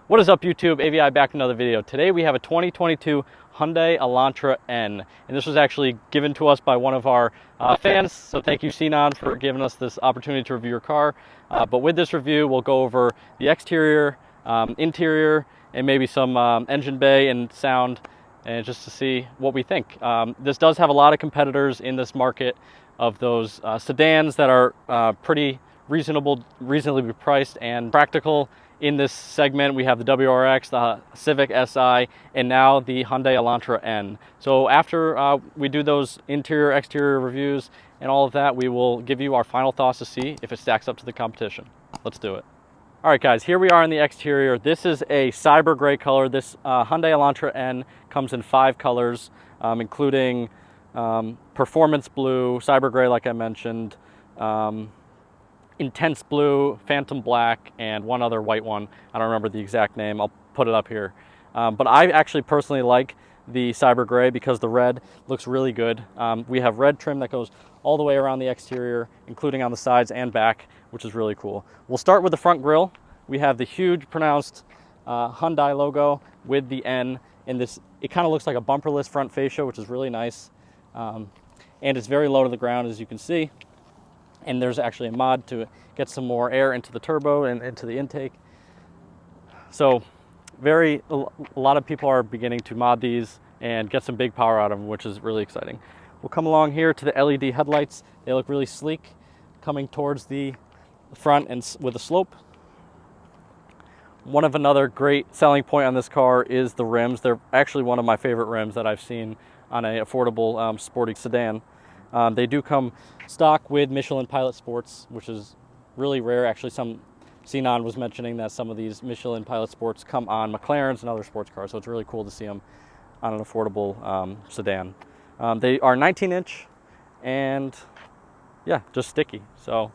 What is up, YouTube? AVI back with another video. Today we have a 2022 Hyundai Elantra N, and this was actually given to us by one of our fans, so thank you, Sinan, for giving us this opportunity to review your car. But with this review, we'll go over the exterior, interior, and maybe some engine bay and sound, and just to see what we think. This does have a lot of competitors in this market of those sedans that are pretty reasonably priced and practical. In this segment, we have the WRX, the Civic Si, and now the Hyundai Elantra N. So after we do those interior, exterior reviews and all of that, we will give you our final thoughts to see if it stacks up to the competition. Let's do it. All right, guys, here we are in the exterior. This is a cyber gray color. This Hyundai Elantra N comes in 5 colors, including performance blue, cyber gray, like I mentioned, intense blue, phantom black, and one other white one. I don't remember the exact name. I'll put it up here. But I actually personally like the cyber gray because the red looks really good. We have red trim that goes all the way around the exterior, including on the sides and back, which is really cool. We'll start with the front grille. We have the huge pronounced Hyundai logo with the N in this. It kind of looks like a bumperless front fascia, which is really nice. And it's very low to the ground, as you can see. And there's actually a mod to get some more air into the turbo and into the intake. So a lot of people are beginning to mod these and get some big power out of them, which is really exciting. We'll come along here to the LED headlights. They look really sleek, coming towards the front and with a slope. Another great selling point on this car is the rims. They're actually one of my favorite rims that I've seen on an affordable sporty sedan. They do come stock with Michelin Pilot Sports, which is really rare. Actually, Sinan was mentioning that some of these Michelin Pilot Sports come on McLarens and other sports cars, so it's really cool to see them on an affordable sedan. They are 19-inch and, yeah, just sticky, so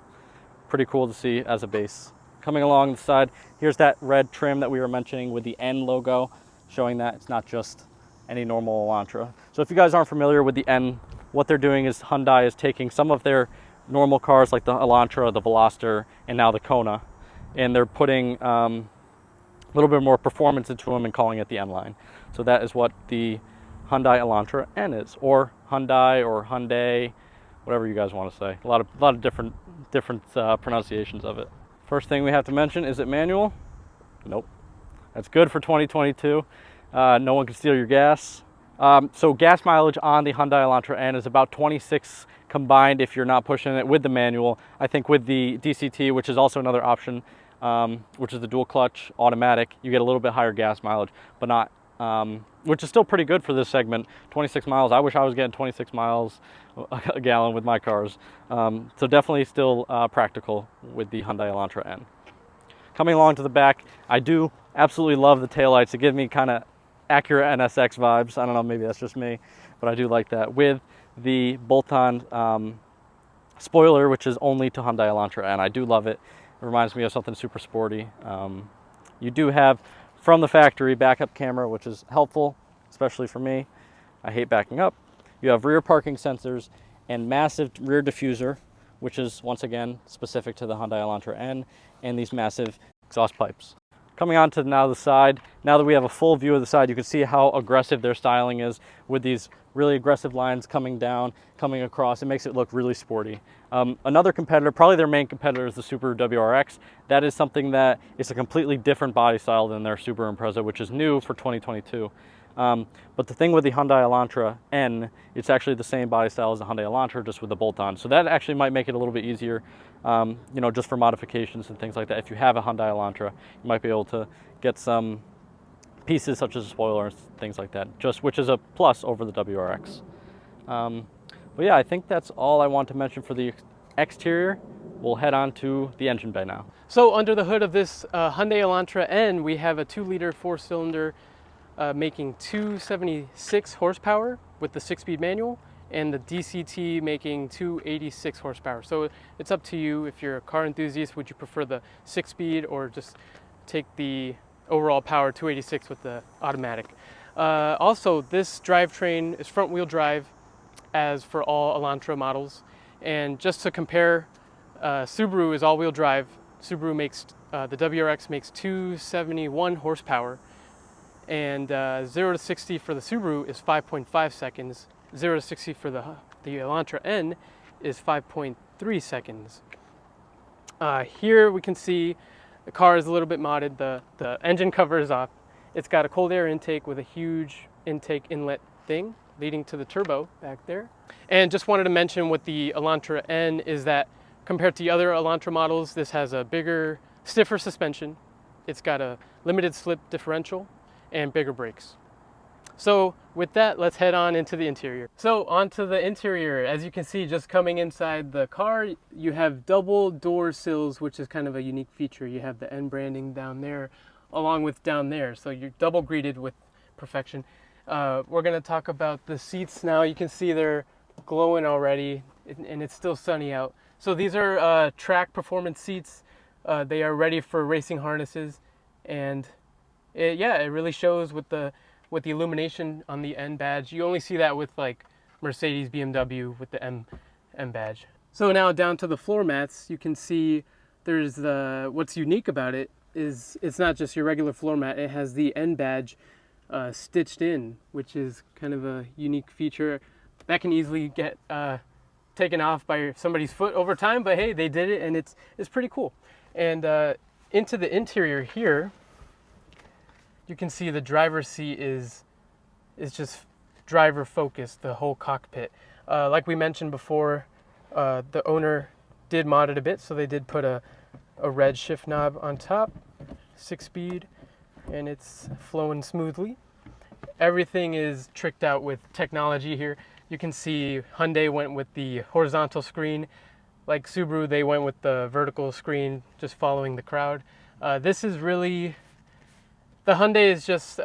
pretty cool to see as a base. Coming along the side, here's that red trim that we were mentioning with the N logo, showing that it's not just any normal Elantra. So if you guys aren't familiar with the N, what they're doing is Hyundai is taking some of their normal cars like the Elantra, the Veloster, and now the Kona, and they're putting a little bit more performance into them and calling it the N line. So that is what the Hyundai Elantra N is, or Hyundai, whatever you guys want to say. A lot of different pronunciations of it. First thing we have to mention, is it manual? Nope. That's good for 2022. No one can steal your gas. So gas mileage on the Hyundai Elantra N is about 26 combined if you're not pushing it with the manual. I think with the DCT, which is also another option, which is the dual clutch automatic, you get a little bit higher gas mileage, but not, which is still pretty good for this segment. 26 miles. I wish I was getting 26 miles a gallon with my cars. So definitely still practical with the Hyundai Elantra N. Coming along to the back, I do absolutely love the taillights. They give me kind of Acura NSX vibes. I don't know, maybe that's just me, but I do like that. With the bolt-on spoiler, which is only to Hyundai Elantra, and I do love it. It reminds me of something super sporty. You do have, from the factory, backup camera, which is helpful, especially for me. I hate backing up. You have rear parking sensors and massive rear diffuser, which is, once again, specific to the Hyundai Elantra N, and these massive exhaust pipes. Coming on to now the side, now that we have a full view of the side, you can see how aggressive their styling is with these really aggressive lines coming down, coming across. It makes it look really sporty. Another competitor, probably their main competitor, is the Subaru WRX. That is something that is a completely different body style than their Subaru Impreza, which is new for 2022. But the thing with the Hyundai Elantra N, it's actually the same body style as the Hyundai Elantra, just with the bolt-on. So that actually might make it a little bit easier, just for modifications and things like that. If you have a Hyundai Elantra, you might be able to get some pieces such as a spoiler and things like that, which is a plus over the WRX. But yeah, I think that's all I want to mention for the exterior. We'll head on to the engine bay now. So under the hood of this Hyundai Elantra N, we have a 2-liter 4-cylinder making 276 horsepower with the 6-speed manual, and the DCT making 286 horsepower. So it's up to you. If you're a car enthusiast, would you prefer the 6-speed or just take the overall power 286 with the automatic? Also, this drivetrain is front-wheel drive, as for all Elantra models. And just to compare, Subaru is all-wheel drive. Subaru makes The WRX makes 271 horsepower, and 0 to 60 for the Subaru is 5.5 seconds. 0 to 60 for the Elantra N is 5.3 seconds. Here we can see the car is a little bit modded. The engine cover is off. It's got a cold air intake with a huge intake inlet thing leading to the turbo back there. And just wanted to mention with the Elantra N is that compared to the other Elantra models, this has a bigger, stiffer suspension. It's got a limited slip differential and bigger brakes. So with that, let's head on into the interior. So onto the interior. As you can see, just coming inside the car, you have double door sills, which is kind of a unique feature. You have the N branding down there along with down there. So you're double greeted with perfection. We're gonna talk about the seats now. You can see they're glowing already and it's still sunny out. So these are track performance seats. They are ready for racing harnesses, and it really shows with the illumination on the N badge. You only see that with like Mercedes, BMW with the M badge. So now down to the floor mats, you can see there's what's unique about it is it's not just your regular floor mat. It has the N badge stitched in, which is kind of a unique feature that can easily get taken off by somebody's foot over time. But hey, they did it, and it's pretty cool. And into the interior here, you can see the driver's seat is just driver focused, the whole cockpit. Like we mentioned before, the owner did mod it a bit, so they did put a red shift knob on top, 6-speed, and it's flowing smoothly. Everything is tricked out with technology here. You can see Hyundai went with the horizontal screen. Like Subaru, they went with the vertical screen, just following the crowd. This is really, the Hyundai is just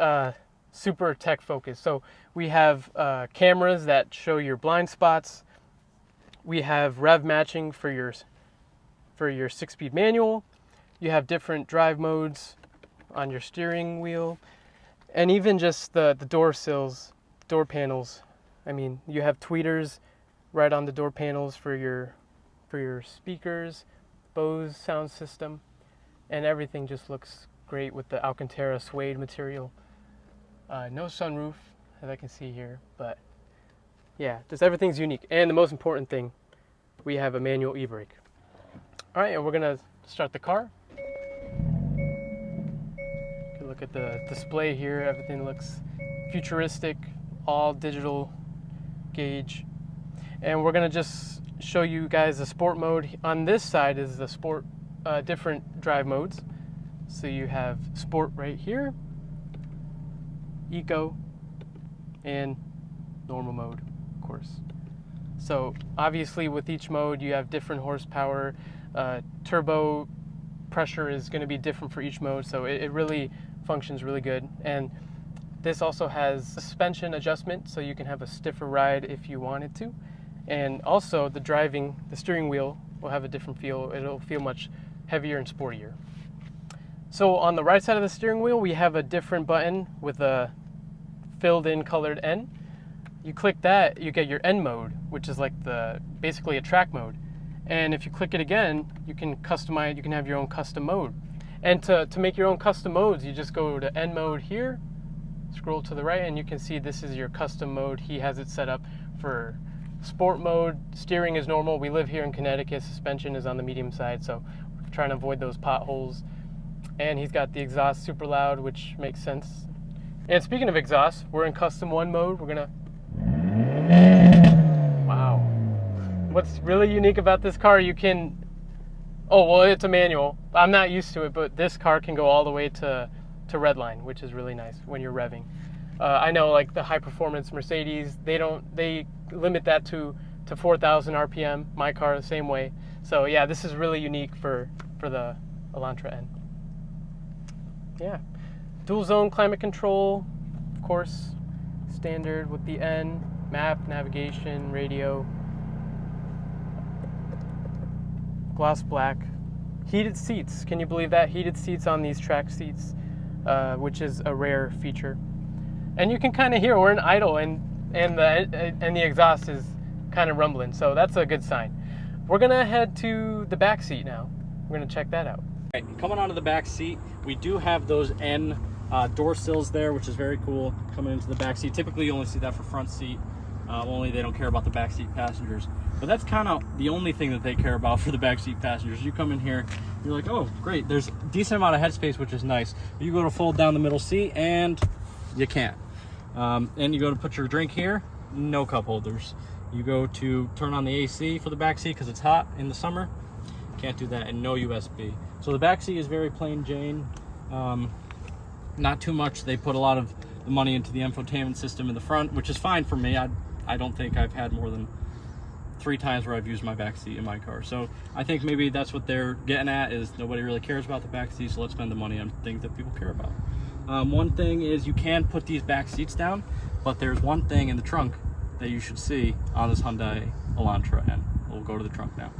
super tech focused. So we have cameras that show your blind spots. We have rev matching for your 6-speed manual. You have different drive modes on your steering wheel, and even just the door sills, door panels. I mean, you have tweeters right on the door panels for your speakers, Bose sound system, and everything just looks great with the Alcantara suede material. No sunroof, as I can see here, but yeah, just everything's unique. And the most important thing, we have a manual e-brake. All right, and we're gonna start the car. You can look at the display here. Everything looks futuristic, all digital gauge. And we're gonna just show you guys the sport mode. On this side is the sport, different drive modes. So you have sport right here, eco, and normal mode, of course. So obviously with each mode you have different horsepower. Turbo pressure is going to be different for each mode, so it really functions really good. And this also has suspension adjustment, so you can have a stiffer ride if you wanted to. And also the steering wheel will have a different feel. It'll feel much heavier and sportier. So on the right side of the steering wheel, we have a different button with a filled in colored N. You click that, you get your N mode, which is like basically a track mode. And if you click it again, you can customize, you can have your own custom mode. And to make your own custom modes, you just go to N mode here, scroll to the right, and you can see this is your custom mode. He has it set up for sport mode. Steering is normal. We live here in Connecticut. Suspension is on the medium side, so we're trying to avoid those potholes. And he's got the exhaust super loud, which makes sense. And speaking of exhaust, we're in custom 1 mode. We're gonna, wow. What's really unique about this car, you can, oh, well, it's a manual. I'm not used to it, but this car can go all the way to redline, which is really nice when you're revving. I know like the high performance Mercedes, they limit that to 4,000 RPM. My car the same way. So yeah, this is really unique for the Elantra N. Yeah, dual zone climate control, of course, standard with the N, map, navigation, radio, gloss black, heated seats. Can you believe that? Heated seats on these track seats, which is a rare feature. And you can kind of hear we're in idle, and the exhaust is kind of rumbling, so that's a good sign. We're gonna head to the back seat now. We're gonna check that out. Right, coming onto the back seat, we do have those N door sills there, which is very cool. Coming into the back seat, typically you only see that for front seat. Only they don't care about the back seat passengers. But that's kind of the only thing that they care about for the back seat passengers. You come in here, you're like, oh, great. There's a decent amount of headspace, which is nice. But you go to fold down the middle seat, and you can't. And you go to put your drink here, no cup holders. You go to turn on the AC for the back seat because it's hot in the summer. Can't do that, and no USB. So the back seat is very plain Jane. Not too much. They put a lot of the money into the infotainment system in the front, which is fine for me. I don't think I've had more than 3 times where I've used my back seat in my car. So I think maybe that's what they're getting at, is nobody really cares about the back seat, so let's spend the money on things that people care about. One thing is you can put these back seats down, but there's one thing in the trunk that you should see on this Hyundai Elantra N. We'll go to the trunk now.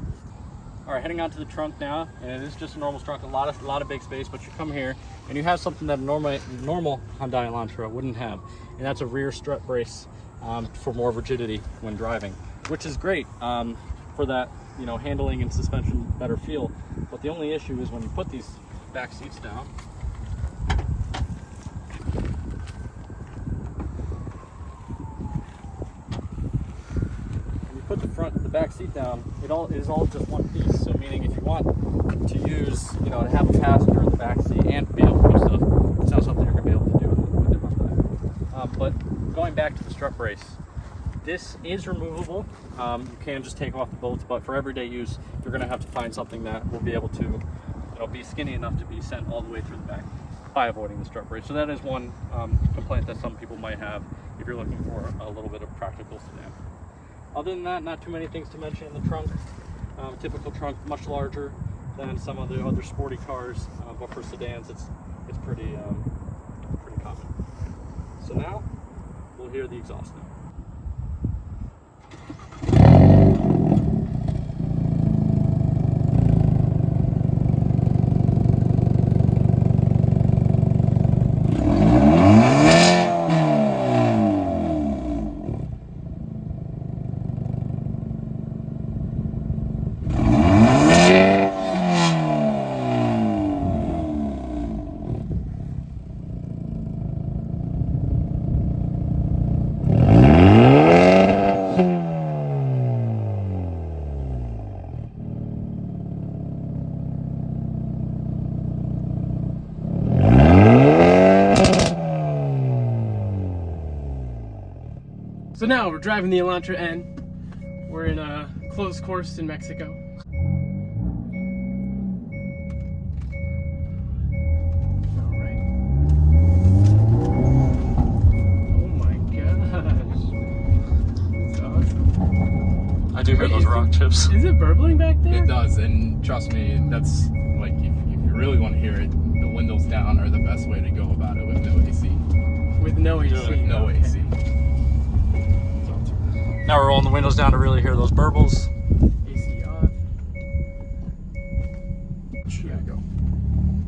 All right, heading on to the trunk now, and it is just a normal trunk, a lot of big space, but you come here and you have something that a normal Hyundai Elantra wouldn't have, and that's a rear strut brace for more rigidity when driving, which is great for that, you know, handling and suspension better feel. But the only issue is when you put these back seats down, put the back seat down, it is all just one piece. So meaning if you want to use, you know, to have a passenger in the back seat and be able to do stuff, it's not something you're going to be able to do with the Hyundai. But going back to the strut brace, this is removable. You can just take off the bolts, but for everyday use, you're going to have to find something that will be able to, you know, be skinny enough to be sent all the way through the back by avoiding the strut brace. So that is one complaint that some people might have if you're looking for a little bit of practical sedan. Other than that, not too many things to mention in the trunk. Typical trunk, much larger than some of the other sporty cars, but for sedans, it's pretty common. So now we'll hear the exhaust now. So now we're driving the Elantra N. We're in a closed course in Mexico. Alright. Oh my gosh. That's awesome. I do hear those rock chips. Is it burbling back there? It does, and trust me, that's like, if you really want to hear it, the windows down are the best way to go about it with no AC. With no AC. With no AC. Now we're rolling the windows down to really hear those burbles. AC off. There you go.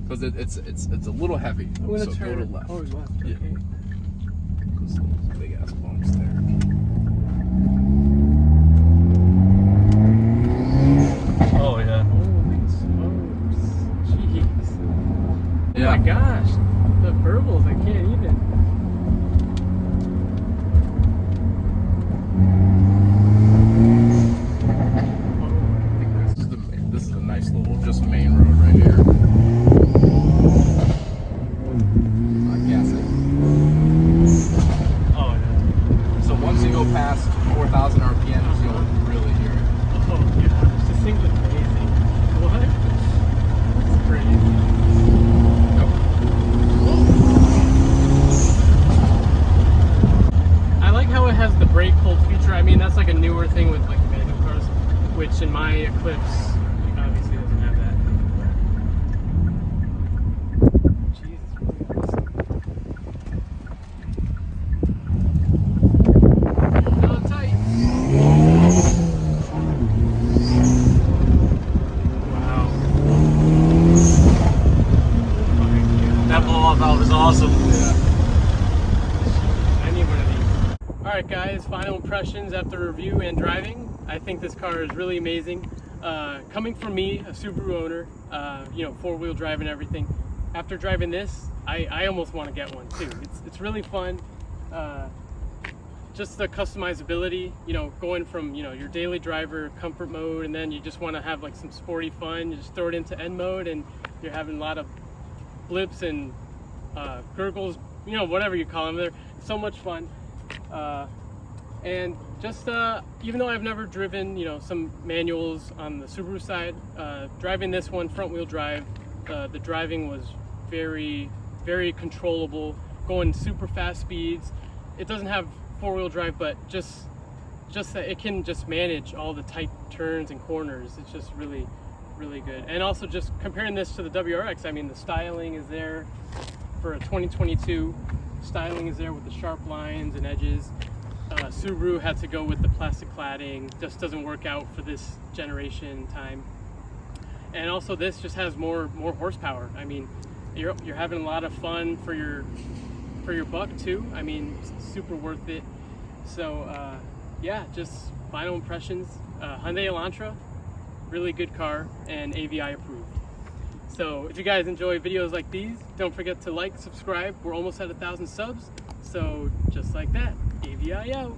Because it's a little heavy. I'm gonna so turn go to left. Oh, left. Yeah. Okay. Those big ass bumps there. Oh yeah. Holy smokes. Jeez. Yeah. Oh my gosh. The burbles, I can't even. This is a nice little just main road right here. Gas it. Oh yeah. So once you go past 4,000 RPMs, you'll really hear it. Oh gosh, this thing's amazing. What? That's crazy. I like how it has the brake hold feature. I mean, that's like a newer thing with like manual cars, which in my Eclipse obviously doesn't have that. Jesus, really so tight. Wow. Oh my God. That blow-off valve is awesome. I need one of these. Alright guys, final impressions after review and driving. I think this car is really amazing. coming from me, a Subaru owner, you know, 4-wheel drive and everything, after driving this, I almost want to get one too. It's really fun. Just the customizability, you know, going from, you know, your daily driver comfort mode, and then you just want to have like some sporty fun, you just throw it into N mode and you're having a lot of blips and gurgles, you know, whatever you call them. They're so much fun. And just even though I've never driven, you know, some manuals on the Subaru side, driving this one front wheel drive, the driving was very, very controllable, going super fast speeds. It doesn't have 4-wheel drive, but just that it can just manage all the tight turns and corners. It's just really, really good. And also just comparing this to the WRX, I mean, the styling is there for a 2022. Styling is there with the sharp lines and edges. Subaru had to go with the plastic cladding. Just doesn't work out for this generation time. And also this just has more horsepower. I mean, you're having a lot of fun for your buck too. I mean, super worth it. So yeah, just final impressions. Hyundai Elantra, really good car and AVI approved. So if you guys enjoy videos like these, don't forget to like, subscribe. We're almost at 1,000 subs. So just like that, AVI out.